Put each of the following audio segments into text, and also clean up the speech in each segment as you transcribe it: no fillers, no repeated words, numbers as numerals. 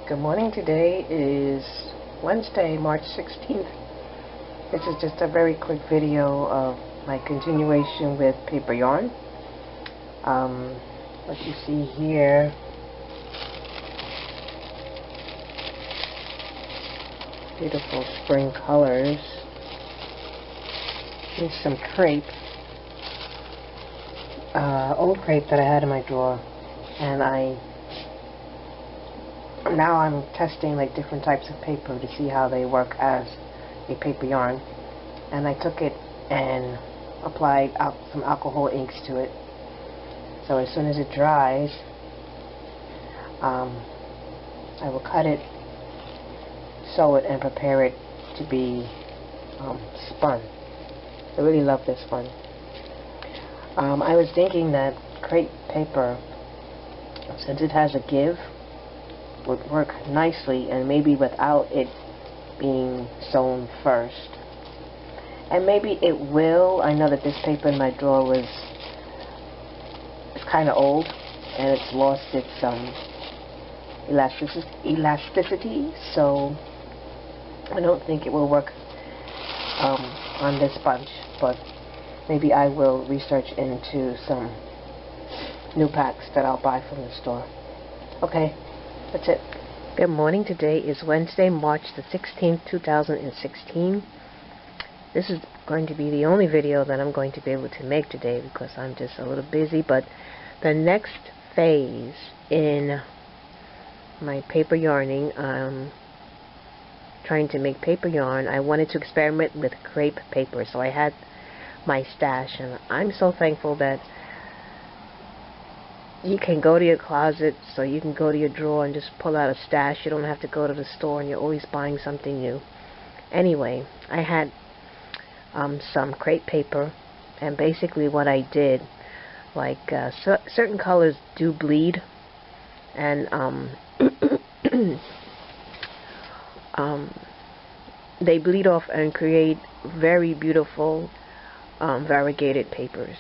Good morning. Today is Wednesday, March 16th. This is just a very quick video of my continuation with paper yarn. What you see here beautiful spring colors. Here's some crepe, old crepe that I had in my drawer, and now I'm testing like different types of paper to see how they work as a paper yarn. And I took it and applied some alcohol inks to it. So as soon as it dries, I will cut it, sew it, and prepare it to be spun. I really love this one. I was thinking that crepe paper, since it has a give, would work nicely, and maybe without it being sewn first. And maybe it will. I know that this paper in my drawer it's kind of old, and it's lost its elasticity, so I don't think it will work on this bunch, but maybe I will research into some new packs that I'll buy from the store. Okay, that's it. Good morning. Today is Wednesday, March the 16th, 2016. This is going to be the only video that I'm going to be able to make today because I'm just a little busy, but the next phase in my paper yarning, trying to make paper yarn, I wanted to experiment with crepe paper. So I had my stash, and I'm so thankful that you can go to your closet, so you can go to your drawer and just pull out a stash. You don't have to go to the store and you're always buying something new. Anyway, I had some crepe paper, and basically what I did, like certain colors do bleed, and they bleed off and create very beautiful variegated papers.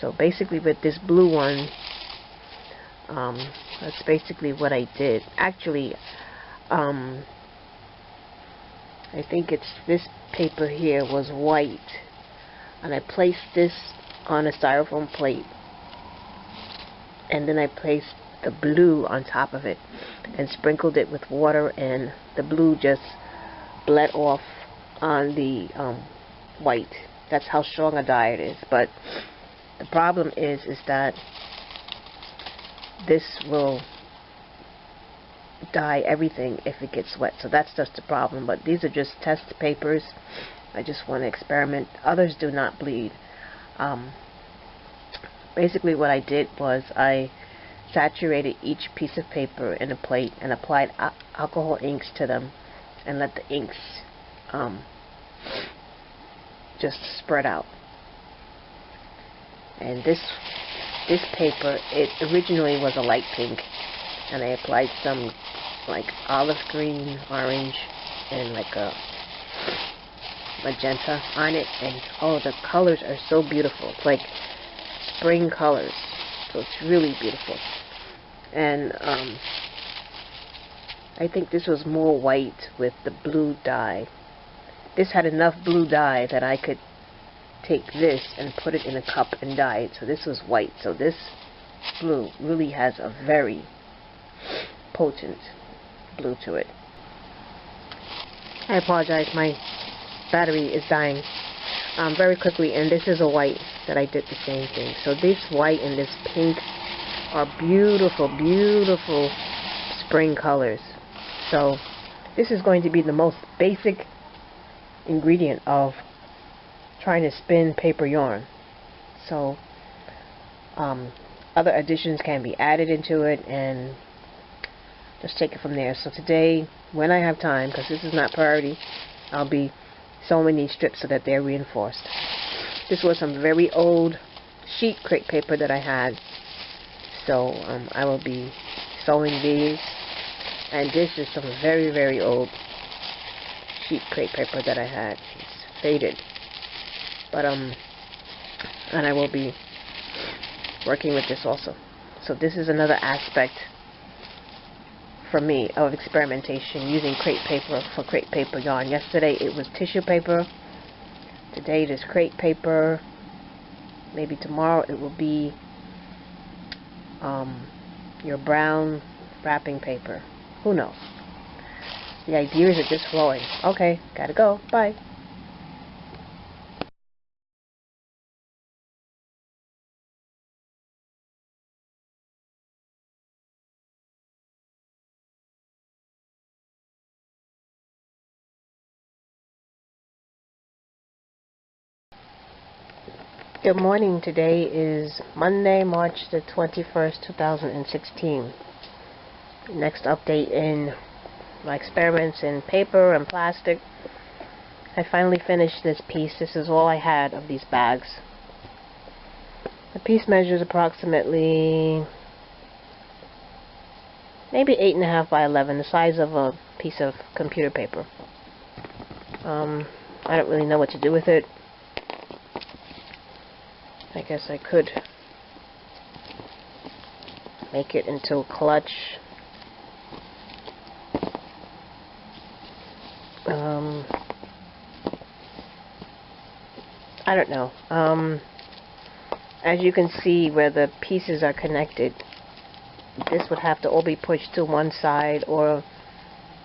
So basically with this blue one, that's basically what I did. Actually, I think it's this paper here was white, and I placed this on a styrofoam plate, and then I placed the blue on top of it and sprinkled it with water, and the blue just bled off on the white. That's how strong a dye it is. But the problem is that this will dye everything if it gets wet. So that's just a problem. But these are just test papers. I just want to experiment. Others do not bleed. Basically what I did was I saturated each piece of paper in a plate and applied alcohol inks to them, and let the inks just spread out. And this paper, it originally was a light pink, and I applied some like olive green, orange, and like a magenta on it, and oh, the colors are so beautiful. It's like spring colors, so it's really beautiful. And I think this was more white with the blue dye. This had enough blue dye that I could take this and put it in a cup and dye it. So this was white. So this blue really has a very potent blue to it. I apologize, my battery is dying very quickly, and this is a white that I did the same thing. So this white and this pink are beautiful, beautiful spring colors. So this is going to be the most basic ingredient of trying to spin paper yarn. So other additions can be added into it, and just take it from there. So today, when I have time, because this is not priority, I'll be sewing these strips so that they're reinforced. This was some very old sheet crepe paper that I had, so I will be sewing these. And this is some very, very old sheet crepe paper that I had. It's faded, but and I will be working with this also. So this is another aspect for me of experimentation using crepe paper for crepe paper yarn. Yesterday it was tissue paper. Today it is crepe paper. Maybe tomorrow it will be your brown wrapping paper. Who knows? The ideas are just flowing. Okay, gotta go. Bye. Good morning. Today is Monday, March the 21st, 2016. Next update in my experiments in paper and plastic. I finally finished this piece. This is all I had of these bags. The piece measures approximately maybe 8.5 by 11, the size of a piece of computer paper. I don't really know what to do with it. I guess I could make it into a clutch. I don't know. As you can see where the pieces are connected, this would have to all be pushed to one side, or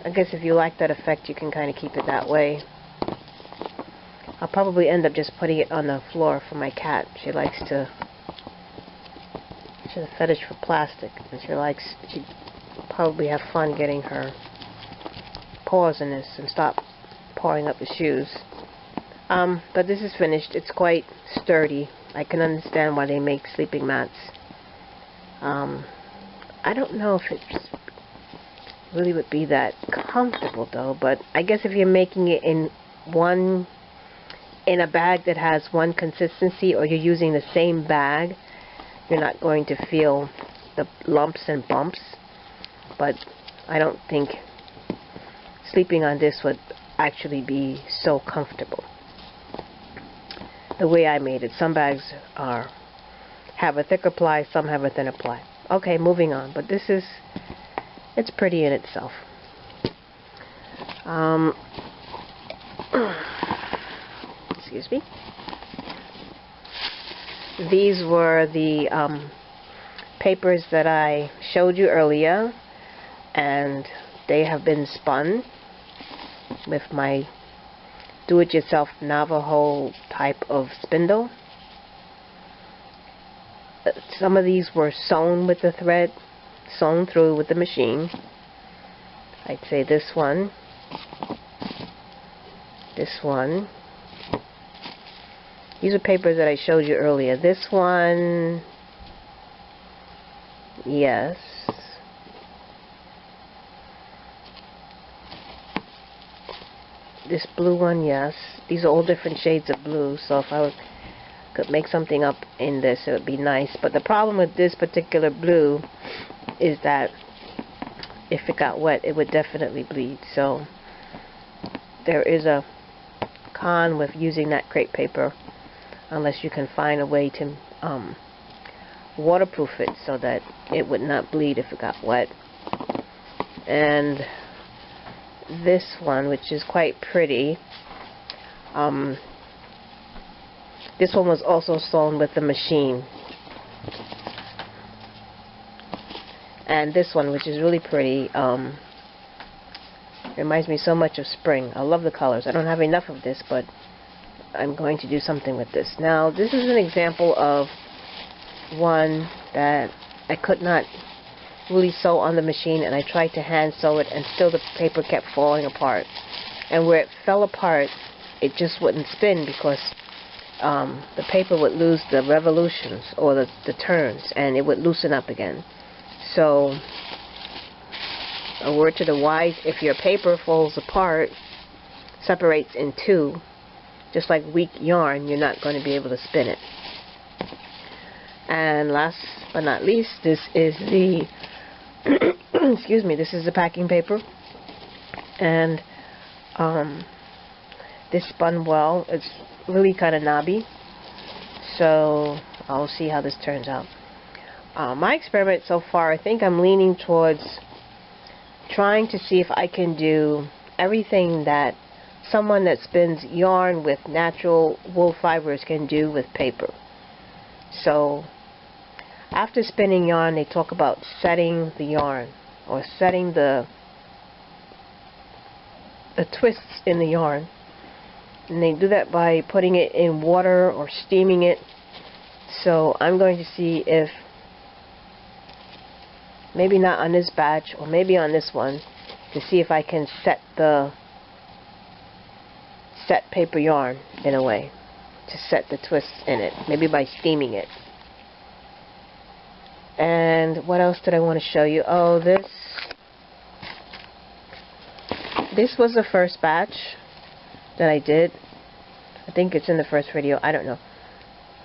I guess if you like that effect you can kind of keep it that way. I'll probably end up just putting it on the floor for my cat. She likes to, she has a fetish for plastic, and she'd probably have fun getting her paws in this and stop pawing up the shoes. But this is finished. It's quite sturdy. I can understand why they make sleeping mats. I don't know if it really would be that comfortable though, but I guess if you're making it in a bag that has one consistency, or you're using the same bag, you're not going to feel the lumps and bumps. But I don't think sleeping on this would actually be so comfortable the way I made it. Some bags have a thicker ply, some have a thinner ply. Okay, moving on. But this is, it's pretty in itself. Excuse me. These were the papers that I showed you earlier, and they have been spun with my do-it-yourself Navajo type of spindle. Some of these were sewn with the thread, sewn through with the machine. I'd say this one, this one. These are papers that I showed you earlier. This one, yes. This blue one, yes. These are all different shades of blue, so if I could make something up in this, it would be nice. But the problem with this particular blue is that if it got wet, it would definitely bleed. So there is a con with using that crepe paper, unless you can find a way to waterproof it so that it would not bleed if it got wet. And this one, which is quite pretty, this one was also sewn with the machine. And this one, which is really pretty, reminds me so much of spring. I love the colors. I don't have enough of this, but I'm going to do something with this. Now, this is an example of one that I could not really sew on the machine, and I tried to hand sew it, and still the paper kept falling apart. And where it fell apart, it just wouldn't spin, because the paper would lose the revolutions, or the turns, and it would loosen up again. So, a word to the wise: if your paper falls apart, separates in two, just like weak yarn, you're not going to be able to spin it. And last but not least, this is the excuse me, this is the packing paper, and this spun well. It's really kind of knobby, so I'll see how this turns out. My experiment so far, I think I'm leaning towards trying to see if I can do everything that someone that spins yarn with natural wool fibers can do with paper. So after spinning yarn, they talk about setting the yarn, or setting the twists in the yarn. And they do that by putting it in water or steaming it. So I'm going to see if, maybe not on this batch, or maybe on this one, to see if I can set paper yarn in a way, to set the twists in it, maybe by steaming it. And what else did I want to show you? Oh, this was the first batch that I did. I think it's in the first video, I don't know.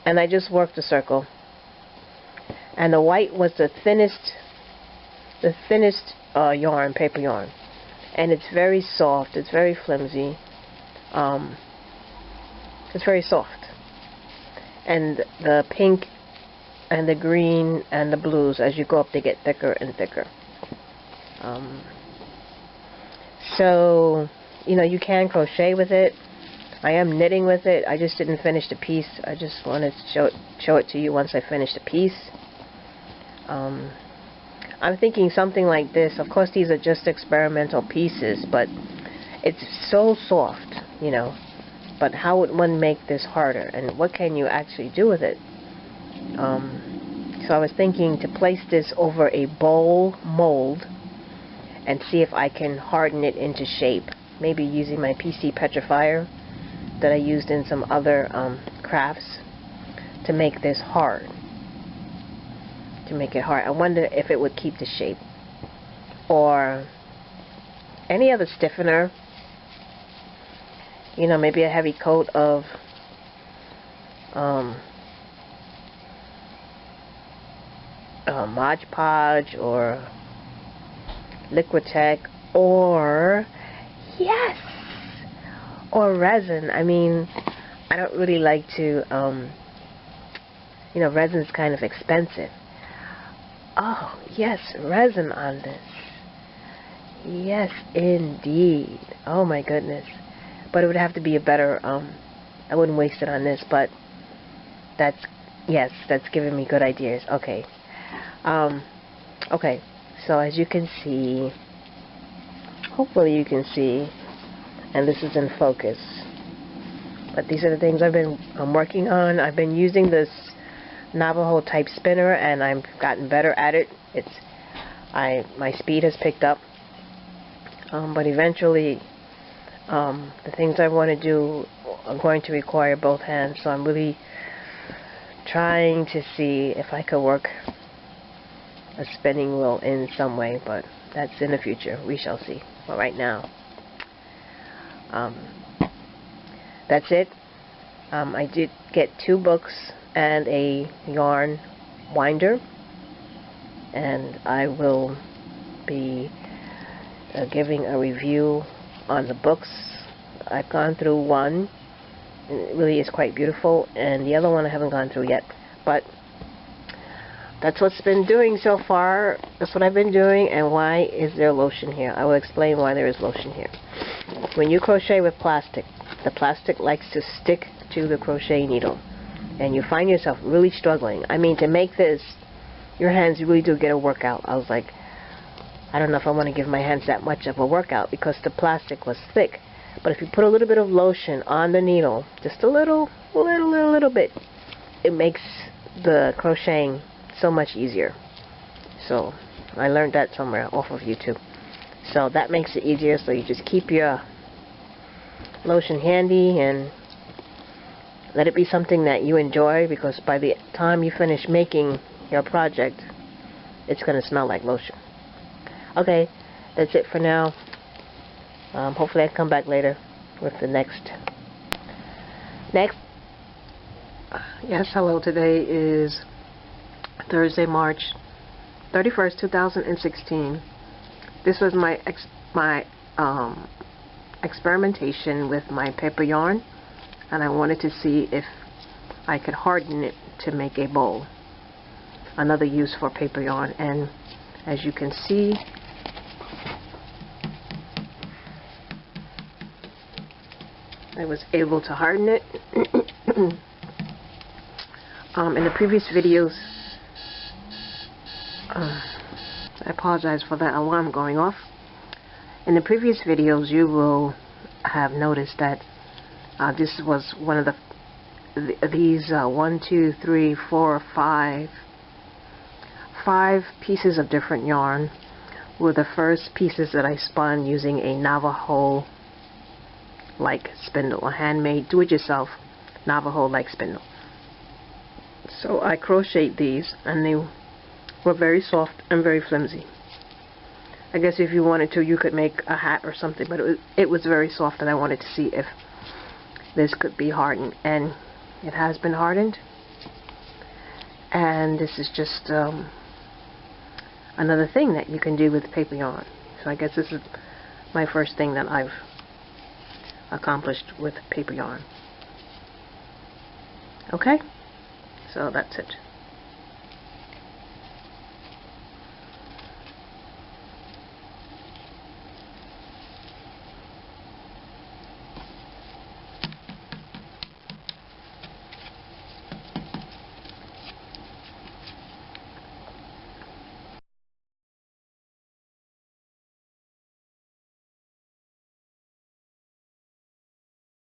And I just worked a circle. And the white was the thinnest yarn, paper yarn. And it's very soft, it's very flimsy. It's very soft. And the pink and the green and the blues, as you go up, they get thicker and thicker. So, you know, you can crochet with it. I am knitting with it. I just didn't finish the piece. I just wanted to show it to you once I finish the piece. I'm thinking something like this. Of course, these are just experimental pieces, but it's so soft, you know. But how would one make this harder? And what can you actually do with it? So I was thinking to place this over a bowl mold and see if I can harden it into shape. Maybe using my PC petrifier that I used in some other crafts to make this hard. To make it hard. I wonder if it would keep the shape. Or any other stiffener. You know, maybe a heavy coat of Mod Podge or Liquitex, or yes, or resin. I mean, I don't really like to, you know, resin's kind of expensive. Oh, yes, resin on this. Yes, indeed. Oh my goodness. But it would have to be a better, I wouldn't waste it on this, but that's, yes, that's giving me good ideas. Okay. Okay, so as you can see, hopefully you can see, and this is in focus, but these are the things I'm working on. I've been using this Navajo type spinner, and I've gotten better at it. My speed has picked up, but eventually the things I want to do are going to require both hands, so I'm really trying to see if I could work a spinning wheel in some way, but that's in the future. We shall see. But right now, that's it. I did get 2 books and a yarn winder, and I will be giving a review on the books. I've gone through one, and it really is quite beautiful, and the other one I haven't gone through yet, but that's what's been doing so far. That's what I've been doing. And why is there lotion here? I will explain why there is lotion here. When you crochet with plastic, the plastic likes to stick to the crochet needle, and you find yourself really struggling. I mean, to make this, your hands really do get a workout. I was like, I don't know if I want to give my hands that much of a workout because the plastic was thick. But if you put a little bit of lotion on the needle, just a little bit, it makes the crocheting so much easier. So I learned that somewhere off of YouTube. So that makes it easier. So you just keep your lotion handy and let it be something that you enjoy, because by the time you finish making your project, it's going to smell like lotion. Okay, that's it for now. Hopefully I can come back later with the next. Yes, hello. Today is Thursday, March 31st, 2016. This was my experimentation with my paper yarn, and I wanted to see if I could harden it to make a bowl. Another use for paper yarn. And as you can see, I was able to harden it. In the previous videos, I apologize for that alarm going off. In the previous videos, you will have noticed that this was one of these 1, 2, 3, 4, 5 pieces of different yarn were the first pieces that I spun using a Navajo like spindle, a handmade do-it-yourself Navajo like spindle. So I crocheted these, and they were very soft and very flimsy. I guess if you wanted to, you could make a hat or something, but it was very soft, and I wanted to see if this could be hardened, and it has been hardened. And this is just another thing that you can do with paper yarn. So I guess this is my first thing that I've accomplished with paper yarn. Okay, so that's it.